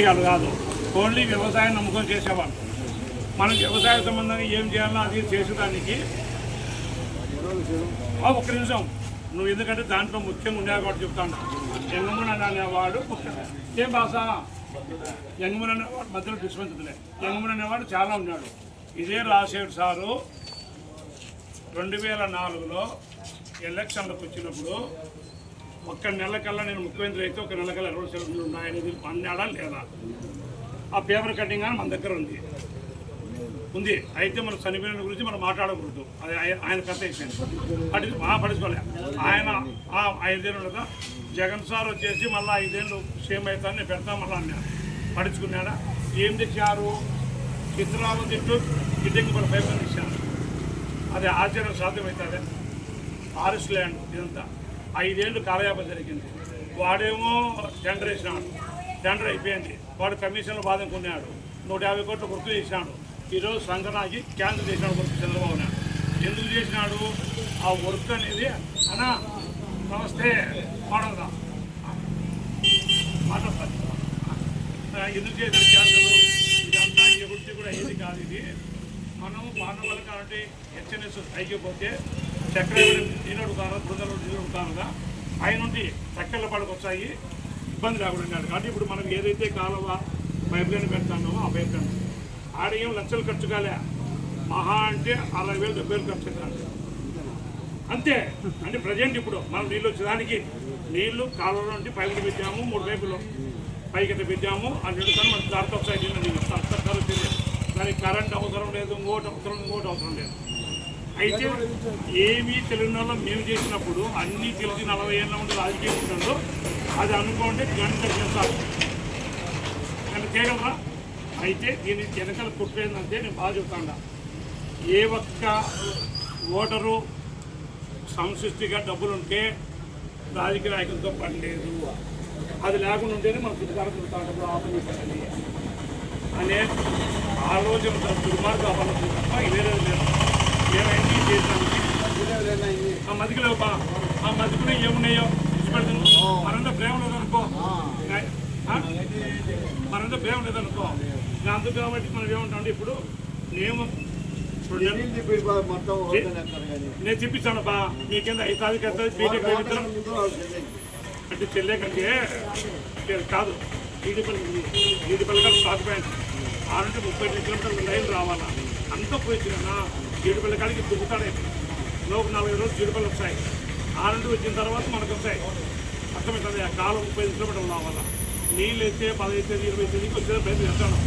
కాదు, ఓన్లీ వ్యవసాయం నమ్మకం చేసేవాళ్ళు. మనం వ్యవసాయ సంబంధంగా ఏం చేయాలో అది చేసేదానికి ఒక్క నిమిషం నువ్వు, ఎందుకంటే దాంట్లో ముఖ్యంగా ఉండేది కూడా చెప్తాను. యంగమున అనేవాడు ఏం భాష, యంగమున అనేవాడు మధ్యలో డిస్పెన్సలే. యంగమున అనేవాడు చాలా ఉన్నాడు. ఇదే రాజశేఖర్ సారు 2004లో ఎలక్షన్లకు వచ్చినప్పుడు ఒక్క నెల కల్లా నేను ముఖ్యమంత్రి అయితే ఒక నెల కల్లా 20 సెలవులు ఉన్నాయనేది అన్నాడా లేదా? ఆ పేపర్ కటింగ్ అని మన దగ్గర ఉంది. అయితే మన చనిపోయిన గురించి మనం మాట్లాడకూడదు, అది ఆయన కథ అయిపోయింది. పడుచుకోలే ఆయన 5 ఏళ్ళు కదా. జగన్ సార్ వచ్చేసి మళ్ళీ 5 ఏళ్ళు సేమ్ అవుతాను నేను పెడతా మళ్ళీ అన్నాడు. పడుచుకున్నాడా? ఏం తెచ్చారు? చిత్రాలు తిట్టు గిడ్డకి మన పేపర్ ఇచ్చాను. అది ఆశ్చర్యం సాధ్యమవుతుంది. ఫారెస్ట్ ల్యాండ్ ఇదంతా 5 ఏళ్ళు కాలయాపన జరిగింది. వాడేమో టెండర్ వేసినాడు, టెండర్ అయిపోయింది. వాడు కమిషన్లు బాధకున్నాడు, 150 కోట్ల గుర్తు చేసినాడు. ఈరోజు సంక్రాంతికి క్యాన్సిల్ చేసినాడు వర్క్ చంద్రబాబు నాయుడు. ఎందుకు చేసినాడు ఆ వర్క్ అనేది? అన్నా నమస్తే మాట్లాడదా మాట్లాడతాను. ఎందుకు చేసినాడు క్యాన్సిల్? ఇదంతా ఎవరికి కూడా ఏది కాదు. ఇది మనం పాండవాళ్ళ కాబట్టి హెచ్ఎన్ఎస్ అయిపోతే చక్రవర్తి నీళ్ళు కాదు, బృందలు నీళ్ళు కానుగా ఆయన నుండి చక్కెళ్ళ పడకు వచ్చాయి, ఇబ్బంది రాకుండా. కాబట్టి ఇప్పుడు మనం ఏదైతే కాలువ పైప్ లైన్ పెడతామో ఆ పైప్ లైన్ ఆడేం లక్షలు ఖర్చు కాలే, మహా అంటే 60,000 70,000 ఖర్చు కాదు అంతే. అంటే ప్రజెంట్ ఇప్పుడు మనం నీళ్ళు వచ్చేదానికి నీళ్లు కాలువలో నుండి పైపులు పెట్టాము, 3 పైపులు పైకి పెట్టాము. ఆ నీళ్ళతో మనకు దారితో వస్తాయి నీళ్ళు. సర్కారు వచ్చింది, దానికి కరెంట్ అవసరం లేదు, ఇంకోటి అవసరం లేదు. అయితే ఏమీ తెలియని వాళ్ళు మేము చేసినప్పుడు అన్నీ తెలిసి 40 ఏళ్ళ ఉండి రాజకీయం ఉంటుందో అది అనుకోండి గంట చేస్తారు కానీ చేయగలరా? అయితే దీని వెనకాల కుట్రేందంటే నేను బాగా చెప్తాను. ఏ ఒక్క ఓటరు సంశిష్టిగా డబ్బులుంటే రాజకీయ నాయకులతో పని లేదు. అది లేకుండా ఉంటేనే మనం చుట్టుకారం చూస్తాం ఆపని అనే ఆలోచన దుర్మార్గం అవ్వాలి తప్ప ఇవేరే లేదు. ఏమైంది చేసానికి ఆ మదికలో ఆ మదికలో ఏమున్నాయో ఇష్టపడుతుంది. మనంతా ప్రేమ లేదనుకో, మనంతా ప్రేమ లేదనుకో. అందుకు కాబట్టి మనం ఏమంటాం ఇప్పుడు మేము నేను చూపిస్తాను బా మీకేంద అవుతుంది కదా బీటెక్ అంటే చెల్లే కంటే కాదు. ఈడిపల్లి కాదు స్టాక్ బ్యాంక్ 6-30 కిలోమీటర్ల లైన్ రావాలా అంతా పోయినా జీడిపల్లి కాడికి దుబ్బుతాడే. లోపు 40 రోజులు జీడిపల్లి వస్తాయి. 6 వచ్చిన తర్వాత మనకు వస్తాయి. అర్థమవుతుంది. ఆ కాలం 35 కిలోమీటర్లు రావాలా. నీళ్ళు అయితే 15 తేదీ 20 తేదీకి వచ్చే ప్రయత్నం చేస్తాను.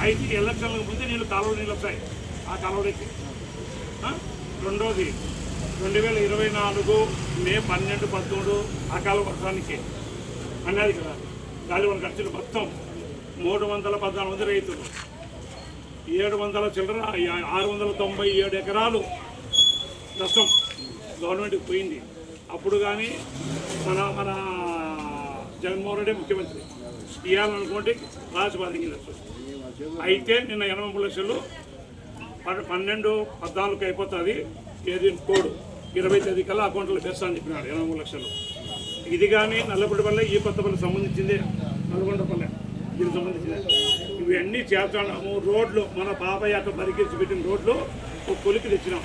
అయితే ఎలక్షన్లకు ముందే నీళ్ళు కాలువలో నీళ్ళు వస్తాయి. ఆ కాలువలోకి రెండోది 2024 మే 12, 13 అకాల వర్షానికి అన్నది కదా. గాలివన ఖర్చులు మొత్తం 314 మంది రైతులు, 700 చిల్లర 697 ఎకరాలు నష్టం గవర్నమెంట్కి పోయింది. అప్పుడు కానీ మన జగన్మోహన్ రెడ్డి ముఖ్యమంత్రి ఇవ్వాలనుకోండి రాజబాధికి లక్షలు. అయితే నిన్న 83 లక్షలు 12-14 అయిపోతుంది. ఏది కోడ్ 20 తేదీ కల్లా అకౌంట్లో వేస్తానని చెప్పినాడు 83 లక్షలు. ఇది కానీ నల్లపల్లి ఈ కొత్తపల్లి సంబంధించింది, నల్గొండపల్లె దీనికి సంబంధించింది. ఇవన్నీ చేస్తున్నాము. రోడ్లు మన బాబాయ్ అక్కడ బరికేసి పెట్టిన రోడ్లు ఒక కొలికి తెచ్చినాం.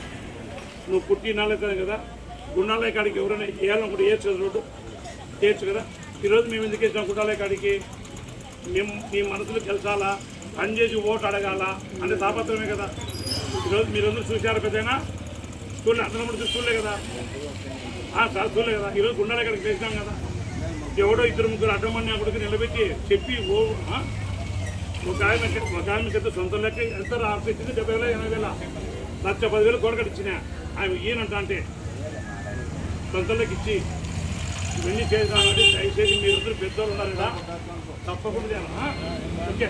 నువ్వు పుట్టి నాలుగు కదా గుండాలయ కాడికి ఎవరైనా వేయాలనుకుంటే వేయచ్చు కదా, రోడ్డు చేయొచ్చు కదా. ఈరోజు మేము ఎందుకు వేసినాం గుండాలయ కాడికి? మేము మీ మనసులో గెలిచాలా, పని చేసి ఓటు అడగాల అంటే తాపత్రమే కదా. ఈరోజు మీరందరూ చూశారు పెద్దయినా చూడలే, అందరం చూడలే కదా సార్, చూడలే కదా. ఈరోజు గుండాలయ కాడికి వేసినాం కదా. ఎవడో 2-3 అడ్డమని అక్కడికి నిలబెట్టి చెప్పి ఒక ఆమెకి సొంత లెక్క ఎంత ఇచ్చింది 70,000, 80,000, 1,10,000 గోడకట్టు ఇచ్చిన ఆమె ఈయనంట. అంటే సొంత లెక్క ఇచ్చి ఇవన్నీ చేసినామంటే దయచేసి మీరందరూ పెద్దోళ్ళు ఉన్నారు కదా, తప్పకుండా ఓకే.